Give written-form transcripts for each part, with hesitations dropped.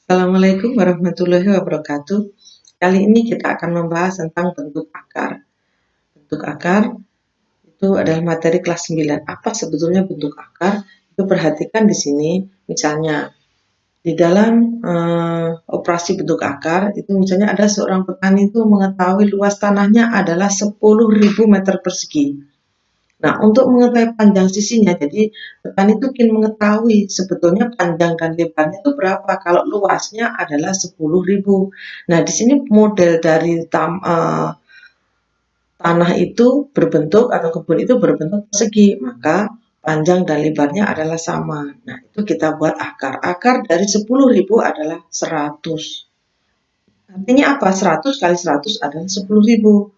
Assalamualaikum warahmatullahi wabarakatuh. Kali ini kita akan membahas tentang bentuk akar. Bentuk akar itu adalah materi kelas 9. Apa sebetulnya bentuk akar? Itu perhatikan di sini, misalnya di dalam operasi bentuk akar itu misalnya ada seorang petani itu mengetahui luas tanahnya adalah 10.000 meter persegi. Nah, untuk mengetahui panjang sisinya, jadi petani itu ingin mengetahui sebetulnya panjang dan lebarnya itu berapa kalau luasnya adalah 10.000. Nah, di sini model dari tanah itu berbentuk atau kebun itu berbentuk persegi, maka panjang dan lebarnya adalah sama. Nah, itu kita buat akar. Akar dari 10.000 adalah 100. Artinya apa? 100 kali 100 adalah 10.000.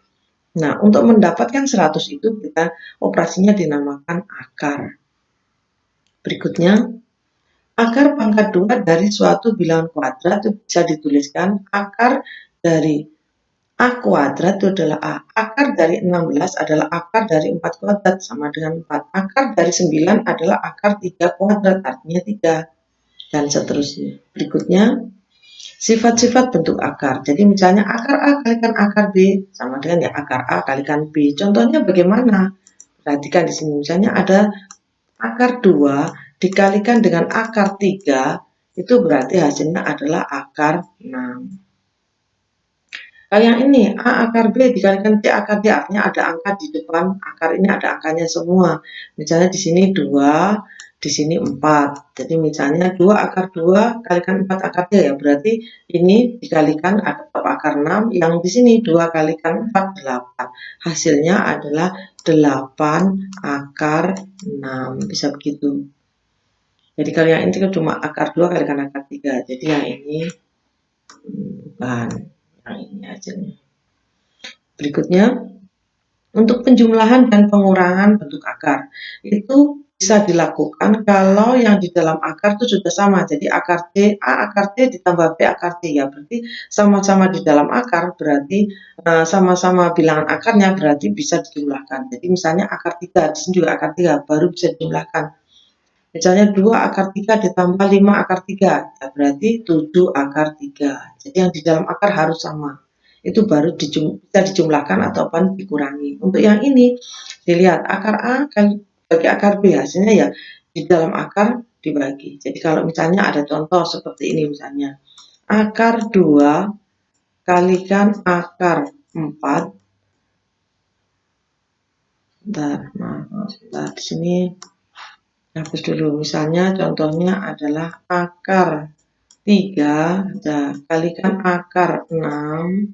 Nah, untuk mendapatkan 100 itu kita operasinya dinamakan akar. Berikutnya, akar pangkat 2 dari suatu bilangan kuadrat itu bisa dituliskan akar dari A kuadrat itu adalah A. Akar dari 16 adalah akar dari 4 kuadrat sama dengan 4. Akar dari 9 adalah akar 3 kuadrat artinya 3. Dan seterusnya. Berikutnya, sifat-sifat bentuk akar. Jadi misalnya akar A kalikan akar B sama dengan ya akar A kalikan B. Contohnya bagaimana? Perhatikan di sini misalnya ada akar 2 dikalikan dengan akar 3 itu berarti hasilnya adalah akar 6. Kalau yang ini A akar B dikalikan C akar D artinya ada angka di depan akar ini ada angkanya semua. Misalnya di sini 2, di sini 4. Jadi misalnya 2 akar 2 kalikan 4 akar D ya berarti ini dikalikan atau akar 6 yang di sini 2 kalikan 4 8. Hasilnya adalah 8 akar 6. Bisa begitu. Jadi kalau yang ini cuma akar 2 kalikan akar 3. Jadi yang ini bukan. Yang ini hasilnya. Berikutnya, untuk penjumlahan dan pengurangan bentuk akar. Itu bisa dilakukan kalau yang di dalam akar itu sudah sama. Jadi akar D, A akar D ditambah B akar D ya. Berarti sama-sama di dalam akar, berarti sama-sama bilangan akarnya berarti bisa dijumlahkan. Jadi misalnya akar 3, di sini juga akar 3, baru bisa dijumlahkan. Misalnya 2 akar 3 ditambah 5 akar 3, ya berarti 7 akar 3. Jadi yang di dalam akar harus sama. Itu baru bisa dijumlahkan ataupun dikurangi. Untuk yang ini, dilihat akar A kali bagi akar B, hasilnya ya di dalam akar dibagi. Jadi kalau misalnya ada contoh seperti ini misalnya, akar 2 kalikan akar 4, bentar, di sini hapus dulu. Misalnya contohnya adalah akar 3, kalikan akar 6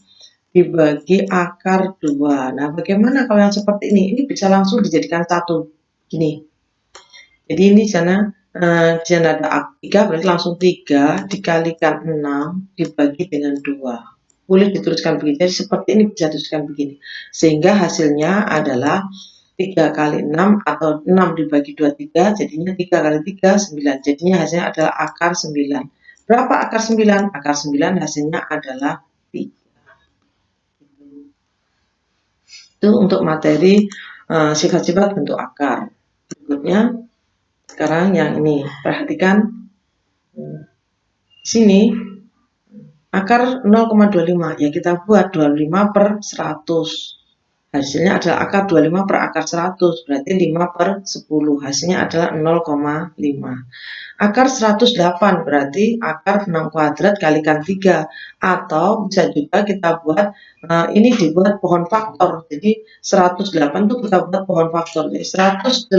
dibagi akar 2. Nah, bagaimana kalau yang seperti ini? Ini bisa langsung dijadikan satu. Gini. Jadi ini di sana ada 3, berarti langsung 3 dikalikan 6 dibagi dengan 2. Boleh dituliskan begini. Jadi seperti ini bisa dituliskan begini. Sehingga hasilnya adalah 3 kali 6 atau 6 dibagi 2, 3. Jadinya 3 kali 3, 9. Jadinya hasilnya adalah akar 9. Berapa akar 9? Akar 9 hasilnya adalah 3. Itu untuk materi sifat-sifat bentuk akar. Berikutnya, sekarang yang ini. Perhatikan sini akar 0,25 ya kita buat 25 per 100. Hasilnya adalah akar 25 per akar 100 berarti 5 per 10. Hasilnya adalah 0,5. Akar 108 berarti akar 6 kuadrat kalikan 3. Atau bisa juga kita buat ini dibuat pohon faktor. Jadi 108 itu kita buat pohon faktor. Jadi 108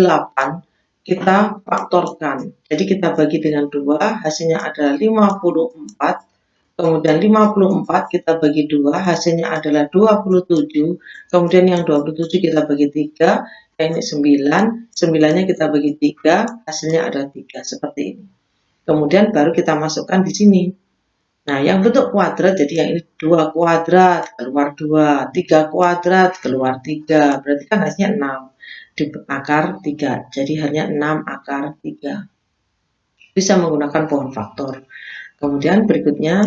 kita faktorkan. Jadi kita bagi dengan 2, hasilnya adalah 54. Kemudian 54 kita bagi 2, hasilnya adalah 27. Kemudian yang 27 kita bagi 3, ini 9. 9-nya kita bagi 3, hasilnya adalah 3. Seperti ini. Kemudian baru kita masukkan di sini. Nah, yang bentuk kuadrat, jadi yang ini 2 kuadrat, keluar 2. 3 kuadrat, keluar 3. Berarti kan hasilnya 6. Di akar 3. Jadi hanya 6 akar 3. Bisa menggunakan pohon faktor. Kemudian berikutnya,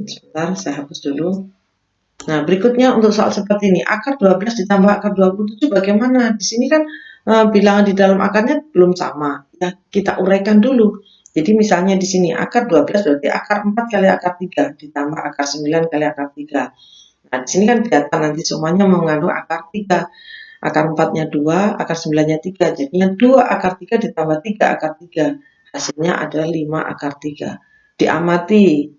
sebentar saya hapus dulu. Nah, berikutnya untuk soal seperti ini, akar 12 ditambah akar 27 bagaimana? Di sini kan bilangan di dalam akarnya belum sama. Ya, kita uraikan dulu. Jadi misalnya di sini akar 12 berarti akar 4 kali akar 3 ditambah akar 9 kali akar 3. Nah, di sini kan kelihatan nanti semuanya mengandung akar 3. Akar 4-nya 2, akar 9-nya 3. Jadinya 2 akar 3 ditambah 3 akar 3. Hasilnya adalah 5 akar 3. Diamati,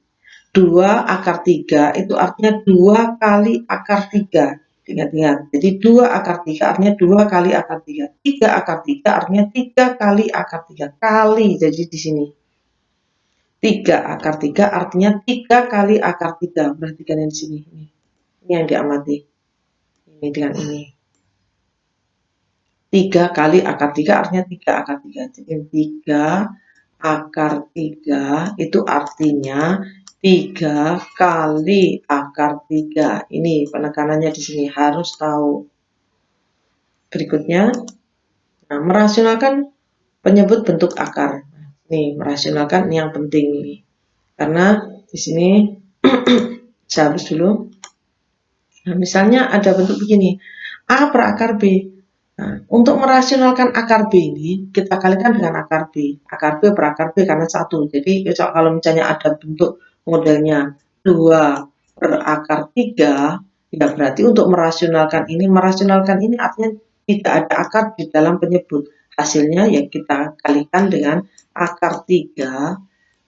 2 akar 3 itu artinya 2 kali akar 3. Ingat-ingat, jadi 2 akar 3 artinya 2 kali akar 3. 3 akar 3 artinya 3 kali akar 3. Kali, jadi di sini. 3 akar 3 artinya 3 kali akar 3. Perhatikan yang di sini. Ini yang diamati. Ini dengan ini. 3 kali akar 3 artinya 3 akar 3. Jadi 3 akar 3 itu artinya 3 kali akar 3. Ini penekanannya di sini harus tahu. Berikutnya, nah, merasionalkan penyebut bentuk akar. Nih, merasionalkan ini yang penting ini. Karena di sini saya hapus dulu. Nah, misalnya ada bentuk begini, A per akar B. Nah, untuk merasionalkan akar B ini, kita kalikan dengan akar B. Akar B per akar B karena 1. Jadi, kalau misalnya ada bentuk modelnya 2 per akar 3, ya berarti untuk merasionalkan ini artinya tidak ada akar di dalam penyebut. Hasilnya ya kita kalikan dengan akar 3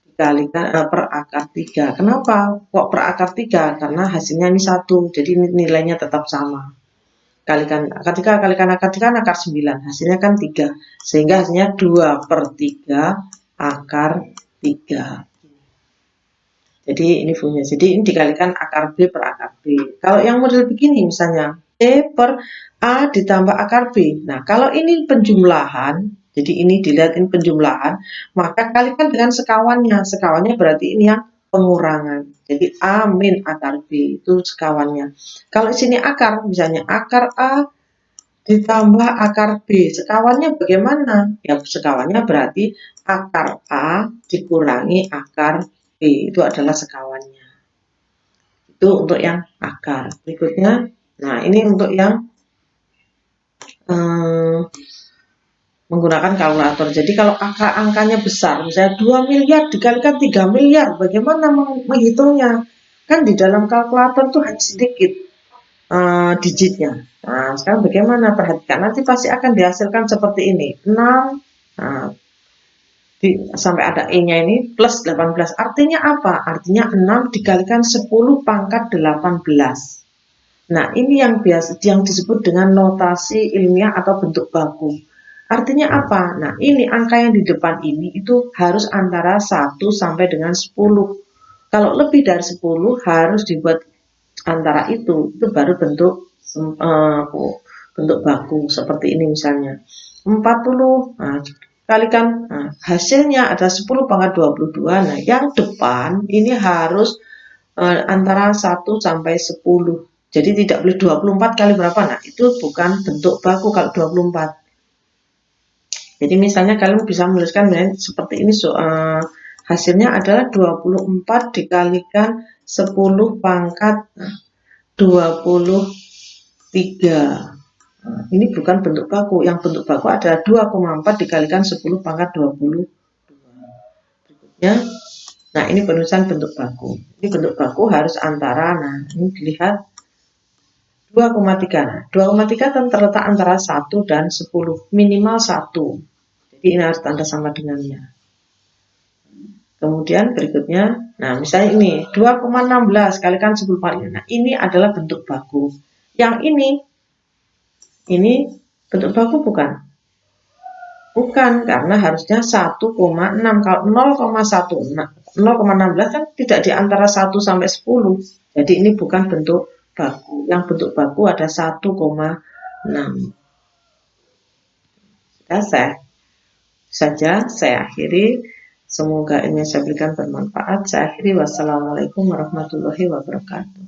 dikalikan per akar 3. Kenapa kok per akar 3? Karena hasilnya ini 1, jadi nilainya tetap sama. Kalikan akar 3 kalikan akar 3 kan akar 9, hasilnya kan 3. Sehingga hasilnya 2 per 3 akar 3. Jadi ini fungsinya. Jadi ini dikalikan akar B per akar B. Kalau yang model begini misalnya, C per A ditambah akar B. Nah, kalau ini penjumlahan, jadi ini dilihat ini penjumlahan, maka kalikan dengan sekawannya. Sekawannya berarti ini yang pengurangan. Jadi A min akar B itu sekawannya. Kalau di sini akar, misalnya akar A ditambah akar B. Sekawannya bagaimana? Ya, sekawannya berarti akar A dikurangi akar B. Itu adalah sekawannya. Itu untuk yang akar. Berikutnya, nah ini untuk yang menggunakan kalkulator. Jadi kalau angkanya besar, misalnya 2 miliar dikalikan 3 miliar, bagaimana menghitungnya? Kan di dalam kalkulator tuh hanya sedikit digitnya. Nah, sekarang bagaimana? Perhatikan, nanti pasti akan dihasilkan seperti ini. 6, nah, sampai ada E-nya ini plus 18. Artinya apa? Artinya 6 dikalikan 10 pangkat 18. Nah, ini yang disebut dengan notasi ilmiah atau bentuk baku. Artinya apa? Nah, ini angka yang di depan ini itu harus antara 1 sampai dengan 10. Kalau lebih dari 10 harus dibuat antara itu baru bentuk baku seperti ini misalnya 40. Nah, kalikan, nah, hasilnya ada 10 pangkat 22. Nah, yang depan ini harus antara 1 sampai 10. Jadi tidak boleh 24 kali berapa. Nah, itu bukan bentuk baku kalau 24. Jadi misalnya kalian bisa menuliskan seperti ini, hasilnya adalah 24 dikalikan 10 pangkat 23. Nah, ini bukan bentuk baku. Yang bentuk baku adalah 2,4 dikalikan 10 pangkat 22. Berikutnya, nah ini penulisan bentuk baku. Ini bentuk baku harus antara, nah ini dilihat 2,3. Nah, 2,3 terletak antara 1 dan 10, minimal 1. Jadi ini harus tanda sama dengannya. Kemudian berikutnya, nah misalnya ini 2,16 kalikan 10 kali. Nah, ini adalah bentuk baku. Yang ini bentuk baku bukan? Bukan, karena harusnya 1,6. Kalau 0,16 kan tidak di antara 1 sampai 10. Jadi ini bukan bentuk baku. Yang bentuk baku ada 1,6. Saja saya akhiri. Semoga ini saya berikan bermanfaat. Saya akhiri. Wassalamualaikum warahmatullahi wabarakatuh.